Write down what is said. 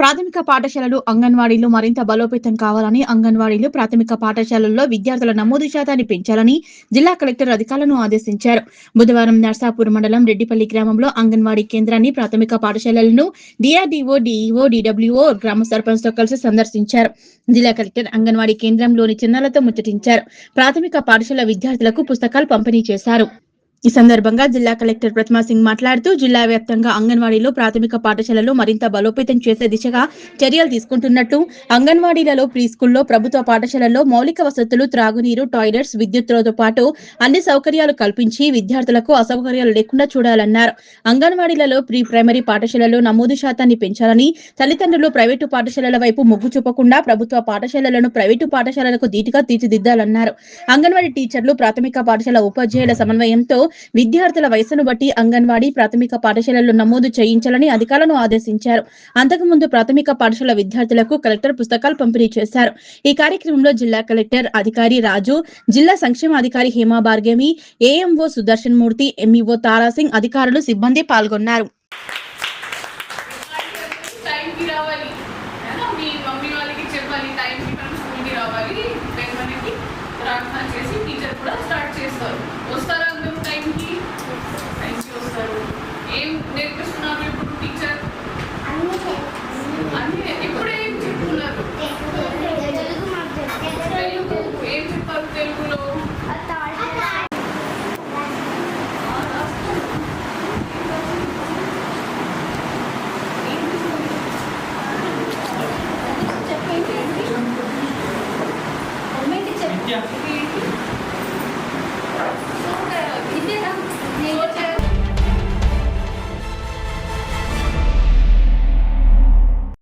ప్రాథమిక పాఠశాలలు, అంగన్వాడీలు మరింత బలోపేతం కావాలని, అంగన్వాడీలు, ప్రాథమిక పాఠశాలల్లో విద్యార్థుల నమోదు శాతాన్ని పెంచాలని జిల్లా కలెక్టర్ అధికారులను ఆదేశించారు. బుధవారం నర్సాపూర్ మండలం రెడ్డిపల్లి గ్రామంలో అంగన్వాడీ కేంద్రాన్ని, ప్రాథమిక పాఠశాలలను డిఆర్డీఓ, డిఈఓ, డిడబ్ల్యూఓ, గ్రామ సర్పంచ్తో కలిసి సందర్శించారు. జిల్లా కలెక్టర్ అంగన్వాడీ కేంద్రంలోని చిన్నారులతో ముచ్చటించారు. ప్రాథమిక పాఠశాల విద్యార్థులకు పుస్తకాలు పంపిణీ చేశారు. ఈ సందర్భంగా జిల్లా కలెక్టర్ ప్రతిమా సింగ్ మాట్లాడుతూ, జిల్లా వ్యాప్తంగా అంగన్వాడీలు, ప్రాథమిక పాఠశాలలు మరింత బలోపేతం చేసే దిశగా చర్యలు తీసుకుంటున్నట్టు, అంగన్వాడీలలో, ప్రీ స్కూల్లో, ప్రభుత్వ పాఠశాలల్లో మౌలిక వసతులు, త్రాగునీరు, టాయిలెట్స్, విద్యుత్తుతో పాటు అన్ని సౌకర్యాలు కల్పించి విద్యార్థులకు అసౌకర్యాలు లేకుండా చూడాలన్నారు. అంగన్వాడీలలో, ప్రీ ప్రైమరీ పాఠశాలలో నమోదు శాతాన్ని పెంచాలని, తల్లిదండ్రులు ప్రైవేటు పాఠశాలల వైపు మొగ్గు చూపకుండా ప్రభుత్వ పాఠశాలలను ప్రైవేటు పాఠశాలలకు ధీటుగా తీర్చిదిద్దాలన్నారు. అంగన్వాడీ టీచర్లు, ప్రాథమిక పాఠశాల ఉపాధ్యాయుల సమన్వయంతో విద్యార్థుల వయసును బట్టి అంగన్వాడీ, ప్రాథమిక పాఠశాలల్లో నమోదు చేయించాలని అధికారులను ఆదేశించారు. అంతకుముందు ప్రాథమిక పాఠశాల విద్యార్థులకు కలెక్టర్ పుస్తకాలు పంపిణీ చేశారు. ఈ కార్యక్రమంలో జిల్లా కలెక్టర్ అధికారి రాజు, జిల్లా సంక్షేమాధికారి హేమా భార్గవి, ఏఎంఓ సుదర్శన్ మూర్తి, ఎంఈఓ తారాసింగ్, అధికారులు, సిబ్బంది పాల్గొన్నారు.